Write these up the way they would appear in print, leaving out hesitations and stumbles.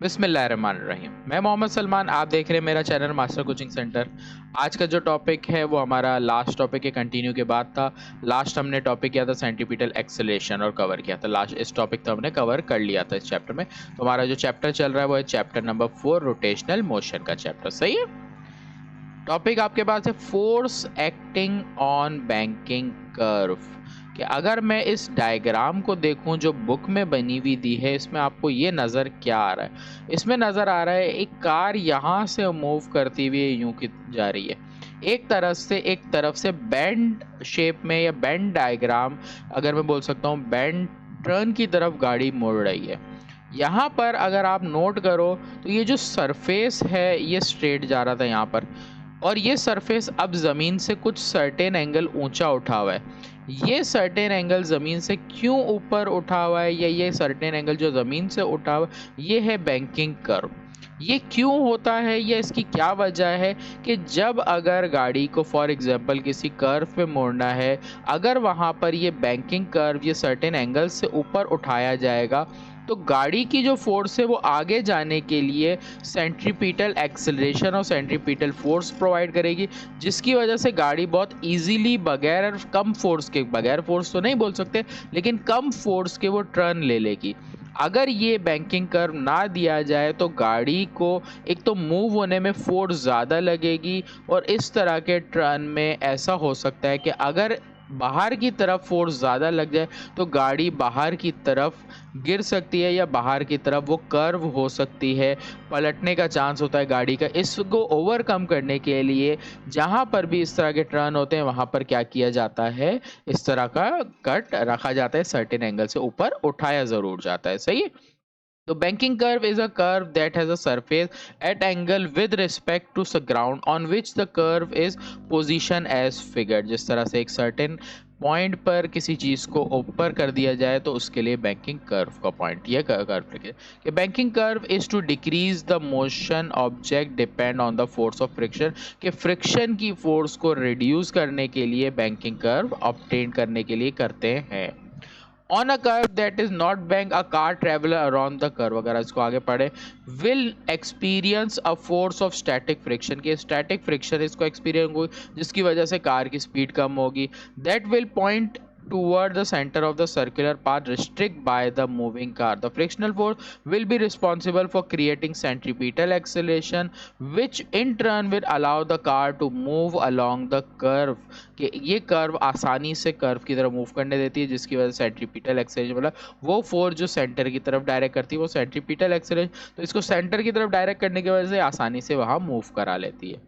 बिस्मिल्लाहिर्रहमानिर्रहीम। मैं मोहम्मद सलमान, आप देख रहे हैं मेरा चैनल मास्टर कोचिंग सेंटर। आज का जो टॉपिक है वो हमारा लास्ट टॉपिक के कंटिन्यू के बाद था। लास्ट हमने टॉपिक किया था सेंट्रीपिटल एक्सेलरेशन और कवर किया था। लास्ट इस टॉपिक तो हमने कवर कर लिया था इस चैप्टर में। तो हमारा जो चैप्टर चल रहा है वो है चैप्टर नंबर 4, रोटेशनल मोशन का चैप्टर। सही है। टॉपिक आपके पास है force acting on banking curve. कि अगर मैं इस डायग्राम को देखूं जो बुक में बनी हुई दी है, इसमें आपको ये नज़र क्या आ रहा है? इसमें नज़र आ रहा है एक कार यहाँ से मूव करती हुई यूं की जा रही है। एक तरफ से बैंड शेप में या बैंड डायग्राम, अगर मैं बोल सकता हूँ बैंड टर्न की तरफ गाड़ी मुड़ रही है। यहाँ पर अगर आप नोट करो तो ये जो सरफेस है ये स्ट्रेट जा रहा था यहाँ पर, और ये सरफेस अब ज़मीन से कुछ सर्टेन एंगल ऊंचा उठा हुआ है। ये सर्टेन एंगल ज़मीन से क्यों ऊपर उठा हुआ है, या ये सर्टेन एंगल जो ज़मीन से उठा हुआ है ये है बैंकिंग कर्व। ये क्यों होता है, या इसकी क्या वजह है कि जब अगर गाड़ी को फॉर एग्जांपल किसी कर्व पे मोड़ना है, अगर वहाँ पर ये बैंकिंग कर्व ये सर्टेन एंगल से ऊपर उठाया जाएगा तो गाड़ी की जो फोर्स है वो आगे जाने के लिए सेंट्रीपिटल एक्सेलरेशन और सेंट्रीपिटल फोर्स प्रोवाइड करेगी, जिसकी वजह से गाड़ी बहुत इजीली बगैर फोर्स तो नहीं बोल सकते, लेकिन कम फोर्स के वो टर्न ले लेगी। अगर ये बैंकिंग कर्व ना दिया जाए तो गाड़ी को एक तो मूव होने में फोर्स ज़्यादा लगेगी, और इस तरह के टर्न में ऐसा हो सकता है कि अगर बाहर की तरफ फोर्स ज़्यादा लग जाए तो गाड़ी बाहर की तरफ गिर सकती है, या बाहर की तरफ वो कर्व हो सकती है, पलटने का चांस होता है गाड़ी का। इसको ओवरकम करने के लिए जहाँ पर भी इस तरह के टर्न होते हैं वहाँ पर क्या किया जाता है, इस तरह का कट रखा जाता है, सर्टेन एंगल से ऊपर उठाया ज़रूर जाता है। सही है। तो banking curve is a curve that has a surface at angle with respect to the ground on which the curve is positioned as figured। जिस तरह से एक certain पॉइंट पर किसी चीज़ को ऊपर कर दिया जाए तो उसके लिए बैंकिंग कर्व का पॉइंट ये कर्व लिखे कि banking curve is to decrease the motion object depend on the force of friction. कि फ्रिक्शन की फोर्स को रिड्यूस करने के लिए बैंकिंग कर्व ऑब्टेन करने के लिए करते हैं। On a curve that is not bank, a car traveler around the curve, अगर इसको आगे पढ़े, will experience a force of static friction। के static friction इसको experience होगी जिसकी वजह से कार की स्पीड कम होगी। That will point toward the center of the circular path restricted by the moving car. The frictional force will be responsible for creating centripetal acceleration, which in turn will allow the car to move along the curve। कि ये curve आसानी से curve की तरफ move करने देती है, जिसकी वजह से सेंट्रीपिटल एक्सेलरेशन मतलब वो फोर्स जो सेंटर की तरफ डायरेक्ट करती है वो सेंट्रीपिटल एक्सेलरेशन, तो इसको सेंटर की तरफ डायरेक्ट करने की वजह से आसानी से वहाँ मूव करा लेती है।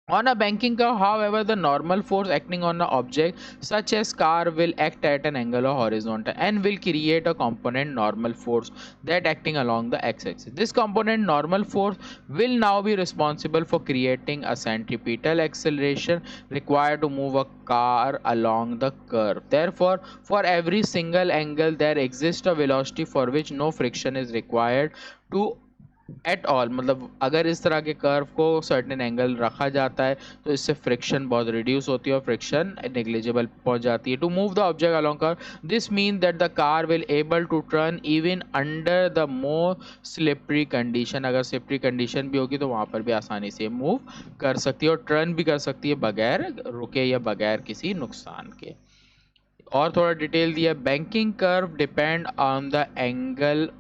On a banking curve, however, the normal force acting on the object, such as car, will act at an angle of horizontal and will create a component normal force that acting along the x-axis. This component normal force will now be responsible for creating a centripetal acceleration required to move a car along the curve. Therefore, for every single angle, there exists a velocity for which no friction is required to at all. मतलब अगर इस तरह के curve को certain angle रखा जाता है तो इससे फ्रिक्शन बहुत रिड्यूस होती है और फ्रिक्शन नेग्लिजिबल पहुंच जाती है। To move the object along curve, this mean that the car will able to turn even under the more slippery condition. अगर स्लिपरी कंडीशन भी होगी तो वहाँ पर भी आसानी से मूव कर सकती है और टर्न भी कर सकती है बगैर रुके या बगैर किसी नुकसान के। और थोड़ा डिटेल दिया, banking curve depend on the angle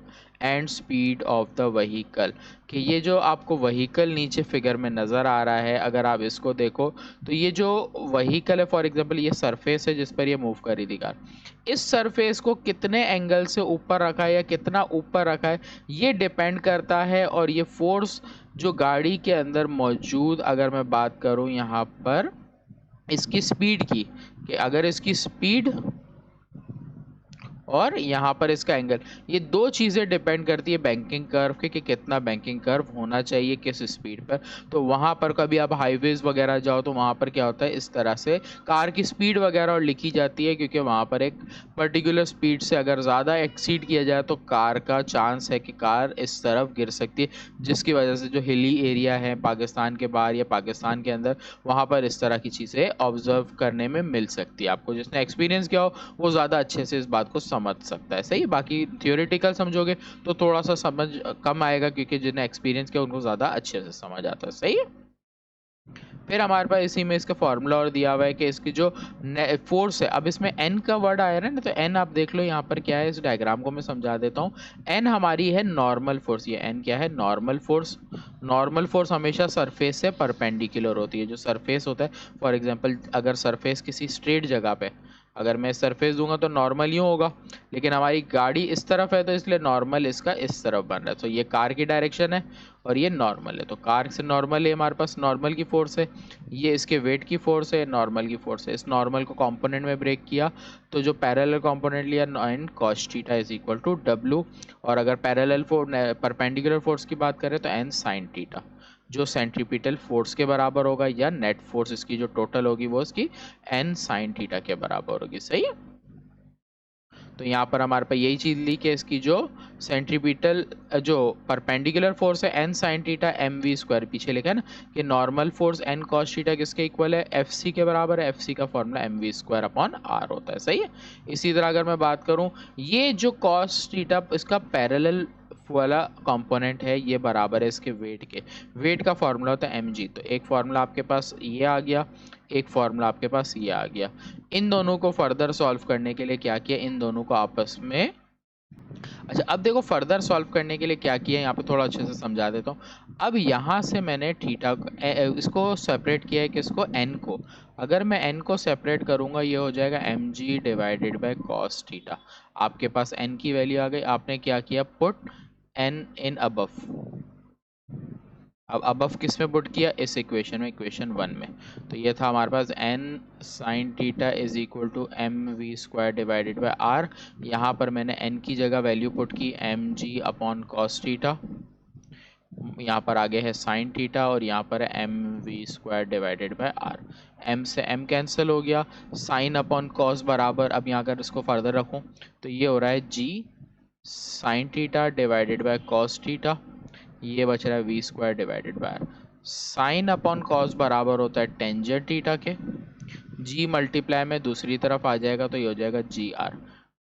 and speed of the vehicle. कि ये जो आपको व्हीकल नीचे फिगर में नज़र आ रहा है, अगर आप इसको देखो तो ये जो व्हीकल है, फॉर एग्जांपल ये सरफेस है जिस पर ये मूव करी थी कार, इस सरफेस को कितने एंगल से ऊपर रखा है या कितना ऊपर रखा है ये डिपेंड करता है। और ये फोर्स जो गाड़ी के अंदर मौजूद, अगर मैं बात करूँ यहाँ पर इसकी स्पीड की, कि अगर इसकी स्पीड और यहाँ पर इसका एंगल, ये दो चीज़ें डिपेंड करती है बैंकिंग कर्व के कि कितना बैंकिंग कर्व होना चाहिए किस स्पीड पर। तो वहाँ पर कभी आप हाईवेज वगैरह जाओ तो वहाँ पर क्या होता है, इस तरह से कार की स्पीड वगैरह और लिखी जाती है, क्योंकि वहाँ पर एक पर्टिकुलर स्पीड से अगर ज़्यादा एक्सीड किया जाए तो कार का चांस है कि कार इस तरफ गिर सकती है, जिसकी वजह से जो हिली एरिया है पाकिस्तान के बाहर या पाकिस्तान के अंदर वहाँ पर इस तरह की चीज़ें ऑब्जर्व करने में मिल सकती है। आपको जिसने एक्सपीरियंस किया हो वो ज़्यादा अच्छे से इस बात को समझ सकता है, सही है। बाकी थियोरेटिकल समझोगे तो थोड़ा सा समझ कम आएगा, क्योंकि जिन्हें एक्सपीरियंस किया उनको ज़्यादा अच्छे से समझ आता है, सही है। फिर हमारे पास इसी में इसका फॉर्मूला और दिया हुआ है कि इसकी जो फोर्स है, अब इसमें एन का वर्ड आया है ना, तो एन आप देख लो यहाँ पर क्या है, इस डायग्राम को मैं समझा देता हूँ। एन हमारी है नॉर्मल फोर्स, ये एन क्या है, नॉर्मल फोर्स। नॉर्मल फोर्स हमेशा सरफेस से परपेंडिकुलर होती है। जो सरफेस होता है, फॉर एग्जांपल अगर सरफेस किसी स्ट्रेट जगह पे, अगर मैं सरफेस दूंगा तो नॉर्मल यूँ होगा, लेकिन हमारी गाड़ी इस तरफ है तो इसलिए नॉर्मल इसका इस तरफ बन रहा है। तो ये कार की डायरेक्शन है और ये नॉर्मल है, तो कार से नॉर्मल है, हमारे पास नॉर्मल की फोर्स है। ये इसके वेट की फोर्स है, नॉर्मल की फोर्स है। इस नॉर्मल को कंपोनेंट में ब्रेक किया तो जो पैरेलल कंपोनेंट लिया, N cos theta is equal to W. और अगर पैरेलल परपेंडिकुलर फोर्स की बात करें तो एन साइन थीटा, जो सेंट्रीपिटल फोर्स के बराबर होगा, या नेट फोर्स इसकी जो टोटल होगी वो इसकी एन साइन थीटा के बराबर होगी, सही है। तो यहाँ पर हमारे पास यही चीज ली कि इसकी जो सेंट्रीपिटल जो परपेंडिकुलर फोर्स है N sine theta M V square, पीछे लिखा है ना कि normal force N cos theta किसके इक्वल है, एफ सी के बराबर है। एफ सी का formula M V square upon R होता है, सही है। इसी तरह अगर मैं बात करूँ, ये जो कॉस थीटा इसका पैरेलल वाला कंपोनेंट है, ये बराबर है इसके वेट के। वेट का फॉर्मूला होता है एम जी। तो एक फॉर्मूला आपके पास ये आ गया, एक फॉर्मूला आपके पास ये आ गया। इन दोनों को फर्दर सॉल्व करने के लिए क्या किया, इन दोनों को आपस में, अच्छा अब देखो फर्दर सॉल्व करने के लिए क्या किया, यहाँ पे थोड़ा अच्छे से समझा देता हूँ। अब यहाँ से मैंने थीटा इसको सेपरेट किया है, किसको, एन को। अगर मैं एन को सेपरेट करूँगा, ये हो जाएगा M G divided by cos theta. आपके पास एन की वैल्यू आ गई, आपने क्या किया, पुट एन इन अबव। अब अबव किस में पुट किया, इस इक्वेशन में, इक्वेशन 1 में। तो ये था हमारे पास N sine theta is equal to M V square divided by R. यहाँ पर मैंने एन की जगह वैल्यू पुट की M G upon cos theta, यहाँ पर आगे है साइन थीटा और यहाँ पर है M V square divided by R. M से एम कैंसिल हो गया, साइन अपॉन कॉस बराबर, अब यहाँ अगर इसको फर्दर रखूँ तो ये हो रहा है G sine theta divided by cos theta, ये बच रहा है V square divided by R. Sine upon cos बराबर होता है टेंजेंट थीटा के, जी मल्टीप्लाई में दूसरी तरफ आ जाएगा तो ये हो जाएगा जी आर।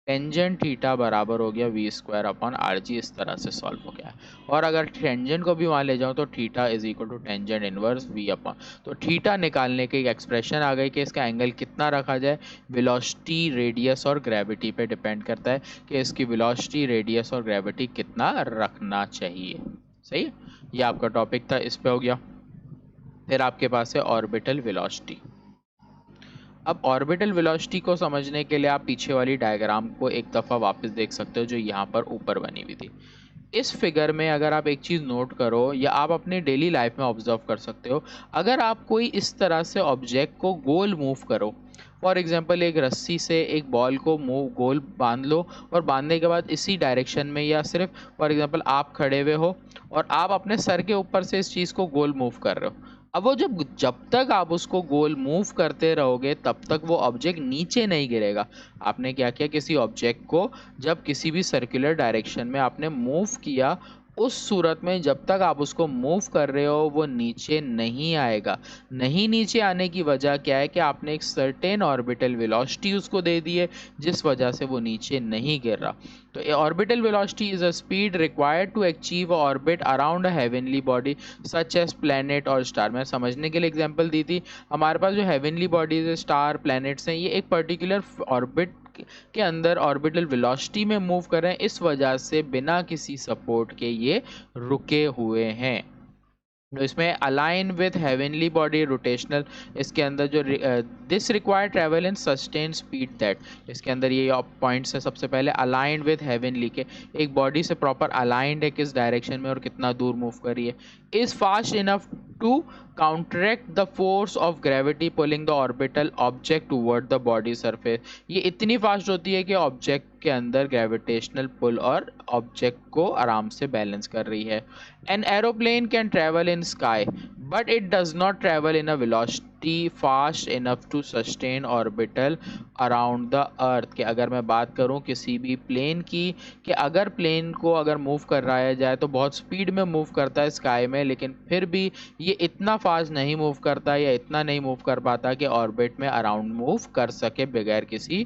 टेंजेंट थीटा बराबर हो गया V square upon R G, इस तरह से सॉल्व हो गया है। और अगर टेंजेंट को भी वहाँ ले जाऊँ तो theta is equal to tangent inverse V upon, तो थीटा निकालने की एक्सप्रेशन आ गई कि इसका एंगल कितना रखा जाए। वेलोसिटी, रेडियस और ग्रेविटी पे डिपेंड करता है कि इसकी वेलोसिटी, रेडियस और ग्रेविटी कितना रखना चाहिए, सही है। ये आपका टॉपिक था, इस पे हो गया। फिर आपके पास है ऑर्बिटल वेलोसिटी। अब ऑर्बिटल वेलोसिटी को समझने के लिए आप पीछे वाली डायग्राम को एक दफ़ा वापस देख सकते हो, जो यहाँ पर ऊपर बनी हुई थी। इस फिगर में अगर आप एक चीज़ नोट करो, या आप अपने डेली लाइफ में ऑब्जर्व कर सकते हो, अगर आप कोई इस तरह से ऑब्जेक्ट को गोल मूव करो, फॉर एग्जांपल एक रस्सी से एक बॉल को मूव गोल बांध लो, और बांधने के बाद इसी डायरेक्शन में, या सिर्फ फॉर एग्जांपल आप खड़े हुए हो और आप अपने सर के ऊपर से इस चीज़ को गोल मूव कर रहे हो। अब वो जब तक आप उसको गोल मूव करते रहोगे तब तक वो ऑब्जेक्ट नीचे नहीं गिरेगा। आपने क्या किया, किसी ऑब्जेक्ट को जब किसी भी सर्कुलर डायरेक्शन में आपने मूव किया, उस सूरत में जब तक आप उसको मूव कर रहे हो वो नीचे नहीं आएगा। नहीं नीचे आने की वजह क्या है कि आपने एक सर्टेन ऑर्बिटल वेलोसिटी उसको दे दी है, जिस वजह से वो नीचे नहीं गिर रहा। तो orbital velocity is a speed required to achieve orbit around a heavenly body such as planet और स्टार। मैं समझने के लिए एग्जांपल दी थी, हमारे पास जो हेवनली बॉडीज है, स्टार, प्लैनेट्स हैं, ये एक पर्टिकुलर ऑर्बिट के अंदर ऑर्बिटल वेलोसिटी में मूव कर रहे हैं, इस वजह से बिना किसी सपोर्ट के ये रुके हुए हैं। तो इसमें align with heavenly body rotational, इसके अंदर जो this require travel in sustain speed that, इसके अंदर ये पॉइंट्स है। सबसे पहले अलाइंड विथ हेवनली के, एक बॉडी से प्रॉपर अलाइंड है किस डायरेक्शन में और कितना दूर मूव कर रही है। Is fast enough to counteract the force of gravity pulling the orbital object toward the body surface, ये इतनी फास्ट होती है कि ऑब्जेक्ट के अंदर ग्रेविटेशनल पुल और ऑब्जेक्ट को आराम से बैलेंस कर रही है। An aeroplane can travel in sky but it does not travel in a velocity fast enough to sustain orbital around the earth. के अगर मैं बात करूं किसी भी प्लेन की, कि अगर प्लेन को अगर मूव कराया जाए तो बहुत स्पीड में मूव करता है स्काई में, लेकिन फिर भी ये इतना फास्ट नहीं मूव करता या इतना नहीं मूव कर पाता कि ऑर्बिट में अराउंड मूव कर सके बगैर किसी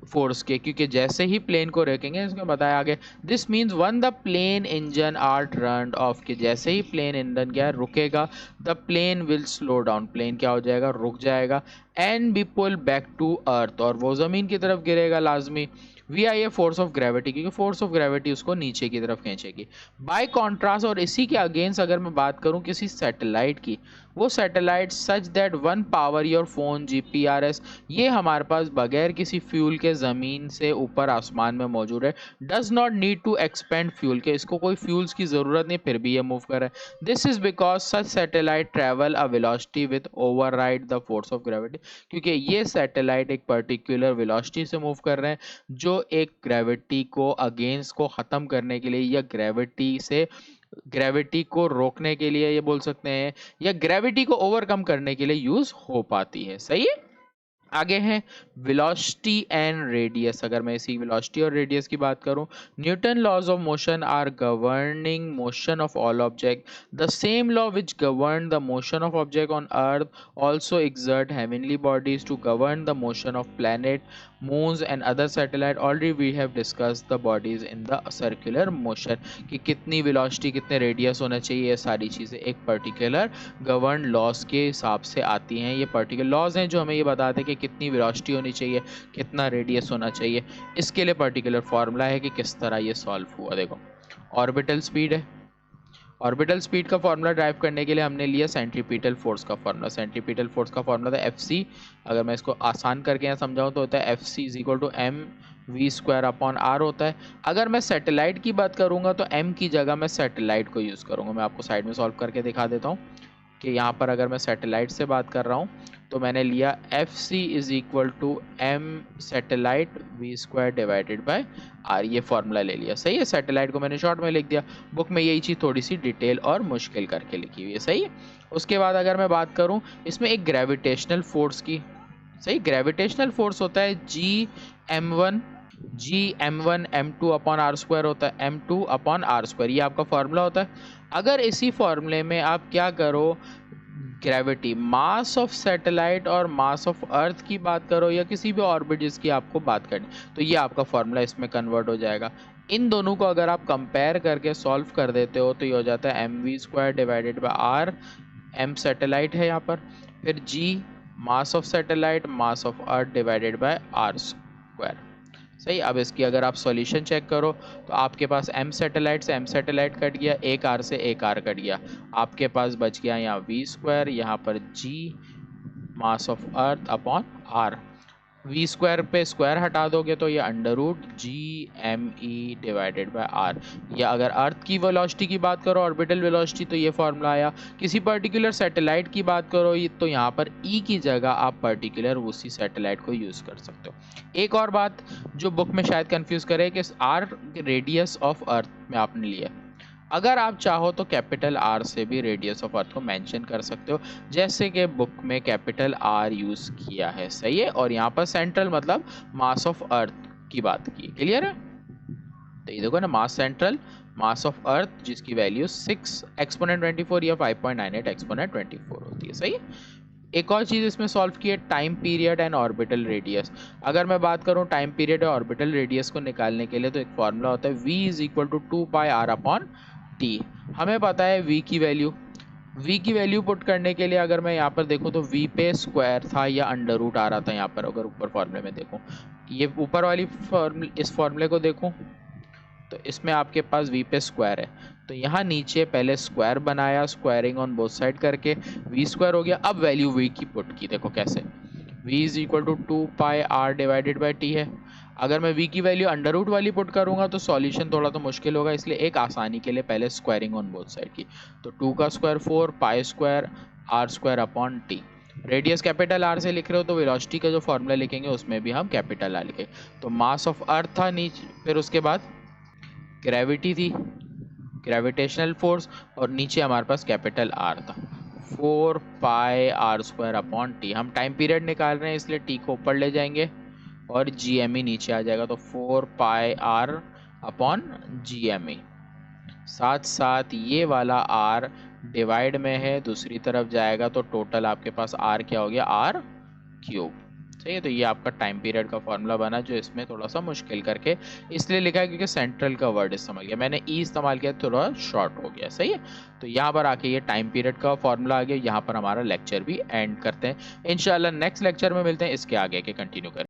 फोर्स के, क्योंकि जैसे ही प्लेन को रोकेंगे, इसमें बताया आगे, this means when the plane engine are turned off, कि जैसे ही प्लेन इंजन क्या रुकेगा, the plane will slow down, plane क्या हो जाएगा, रुक जाएगा, and be pull back to earth, और वो जमीन की तरफ गिरेगा लाजमी, V I A force of gravity, क्योंकि फोर्स ऑफ ग्रेविटी उसको नीचे की तरफ खींचेगी। बाय कॉन्ट्रास्ट, और इसी के अगेंस्ट अगर मैं बात करूं किसी सैटेलाइट की, वो satellite such that one power your phone GPRS, ये हमारे पास बगैर किसी फ्यूल के ज़मीन से ऊपर आसमान में मौजूद है, does not need to expend fuel, के इसको कोई फ्यूल्स की ज़रूरत नहीं, फिर भी ये मूव कर रहा है। This is because such satellite travel a velocity with override the force of gravity, क्योंकि ये सैटेलाइट एक पर्टिकुलर वेलोसिटी से मूव कर रहे हैं, जो एक ग्रेविटी को अगेंस्ट को ख़त्म करने के लिए, या ग्रेविटी को रोकने के लिए ये बोल सकते हैं, या ग्रेविटी को ओवरकम करने के लिए यूज हो पाती है। सही है। आगे है वेलोसिटी एंड रेडियस। अगर मैं इसी वेलोसिटी और रेडियस की बात करूं, Newton laws of motion are governing motion of all object, the same law which govern the motion of object on earth also exert heavenly bodies to govern the motion of planet, moons and other satellite. Already we have discussed the bodies in the circular motion, कि कितनी velocity कितने radius होना चाहिए, ये सारी चीज़ें एक particular govern laws के हिसाब से आती हैं। ये पर्टिकुलर लॉज हैं जो हमें ये बताते हैं कि कितनी वेलोसिटी होनी चाहिए, कितना रेडियस होना चाहिए। इसके लिए पर्टिकुलर फार्मूला है कि किस तरह ये सॉल्व हुआ। देखो, ऑर्बिटल स्पीड है, ऑर्बिटल स्पीड का फार्मूला ड्राइव करने के लिए हमने लिया सेंट्रीपिटल फोर्स का फार्मूला। सेंट्रीपिटल फोर्स का फार्मूला था एफ सी, अगर मैं इसको आसान करके यहाँ समझाऊँ तो होता है F C is equal to M V square upon R होता है। अगर मैं सैटेलाइट की बात करूँगा तो एम की जगह मैं सैटेलाइट को यूज़ करूँगा। मैं आपको साइड में सॉल्व करके दिखा देता हूँ कि यहाँ पर अगर मैं सैटेलाइट से बात कर रहा हूँ तो मैंने लिया F C is equal to M satellite V square divided by R, ये फॉर्मूला ले लिया। सही है। सैटेलाइट को मैंने शॉर्ट में लिख दिया, बुक में यही चीज़ थोड़ी सी डिटेल और मुश्किल करके लिखी हुई है। सही है। उसके बाद अगर मैं बात करूँ इसमें एक ग्रेविटेशनल फोर्स की, सही, ग्रेविटेशनल फोर्स होता है G M one M two upon R square होता है, M two upon R square, ये आपका फॉर्मूला होता है। अगर इसी फॉर्मूले में आप क्या करो, ग्रेविटी, मास ऑफ सैटेलाइट और मास ऑफ अर्थ की बात करो, या किसी भी ऑर्बिट जिसकी आपको बात करनी, तो ये आपका फॉर्मूला इसमें कन्वर्ट हो जाएगा। इन दोनों को अगर आप कंपेयर करके सॉल्व कर देते हो तो ये हो जाता है M V square divided by R, M satellite है यहाँ पर, फिर G mass of satellite, mass of earth divided by R square. सही। अब इसकी अगर आप सॉल्यूशन चेक करो तो आपके पास एम सैटेलाइट से एम सैटेलाइट कट गया, एक आर से एक आर कट गया, आपके पास बच गया यहाँ वी स्क्वायर, यहाँ पर G mass of earth upon R, V square पे स्क्वायर हटा दोगे तो ये under root G M E divided by R. या अगर अर्थ की वेलोसिटी की बात करो, ऑर्बिटल वेलोसिटी, तो ये फॉर्मूला आया। किसी पर्टिकुलर सैटेलाइट की बात करो तो यहाँ पर ई की जगह आप पर्टिकुलर उसी सैटेलाइट को यूज़ कर सकते हो। एक और बात जो बुक में शायद कंफ्यूज करे कि आर रेडियस ऑफ अर्थ में आपने लिया, अगर आप चाहो तो कैपिटल आर से भी रेडियस ऑफ अर्थ को मेंशन कर सकते हो, जैसे कि बुक में कैपिटल आर यूज़ किया है। सही है। और यहाँ पर सेंट्रल मतलब मास ऑफ अर्थ की बात की। क्लियर है। तो ये देखो ना, मास सेंट्रल, मास ऑफ अर्थ जिसकी वैल्यू 6 एक्सपोनेंट 24 या 5.98 एक्सपोनेंट 24 होती है। सही। एक और चीज़ इसमें सॉल्व की है, time period and orbital radius. अगर मैं बात करूँ टाइम पीरियड और ऑर्बिटल रेडियस को निकालने के लिए तो एक फॉर्मूला होता है v is equal to 2 pi R upon T. हमें पता है v की वैल्यू पुट करने के लिए अगर मैं यहाँ पर देखूँ तो v पे स्क्वायर था या अंडर रूट आ रहा था। यहाँ पर अगर ऊपर फॉर्मूले में देखूँ, ये ऊपर वाली इस फॉर्मूले को देखूँ तो इसमें आपके पास v पे स्क्वायर है, तो यहाँ नीचे पहले स्क्वायर बनाया, स्क्वायरिंग ऑन बोथ साइड करके v स्क्वायर हो गया। अब वैल्यू v की पुट की, देखो कैसे, v is equal to 2 pi R divided by T है। अगर मैं v की वैल्यू अंडर रूट वाली पुट करूंगा तो सॉल्यूशन थोड़ा तो मुश्किल होगा, इसलिए एक आसानी के लिए पहले स्क्वायरिंग ऑन बोथ साइड की, तो 2 का square 4 pi square R square upon T. Radius capital R से लिख रहे हो तो वेलोसिटी का जो फॉर्मूला लिखेंगे उसमें भी हम कैपिटल आर लिखे। तो मास ऑफ अर्थ था नीचे, फिर उसके बाद ग्रेविटी थी, ग्रेविटेशनल फोर्स, और नीचे हमारे पास कैपिटल आर था, 4 pi are square upon T. हम टाइम पीरियड निकाल रहे हैं इसलिए टी को ऊपर ले जाएंगे और जी एम ई नीचे आ जाएगा, तो 4 pi R upon G M E. साथ साथ ये वाला आर डिवाइड में है, दूसरी तरफ जाएगा तो टोटल आपके पास आर क्या हो गया, आर क्यूब। सही है। तो ये आपका टाइम पीरियड का फॉर्मूला बना, जो इसमें थोड़ा सा मुश्किल करके इसलिए लिखा है क्योंकि सेंट्रल का वर्ड इस्तेमाल किया, मैंने ई इस्तेमाल किया, थोड़ा शॉर्ट हो गया। सही है। तो यहाँ पर आके ये टाइम पीरियड का फॉर्मूला आ गया। यहाँ पर हमारा लेक्चर भी एंड करते हैं। इंशाल्लाह नेक्स्ट लेक्चर में मिलते हैं, इसके आगे के कंटिन्यू करें।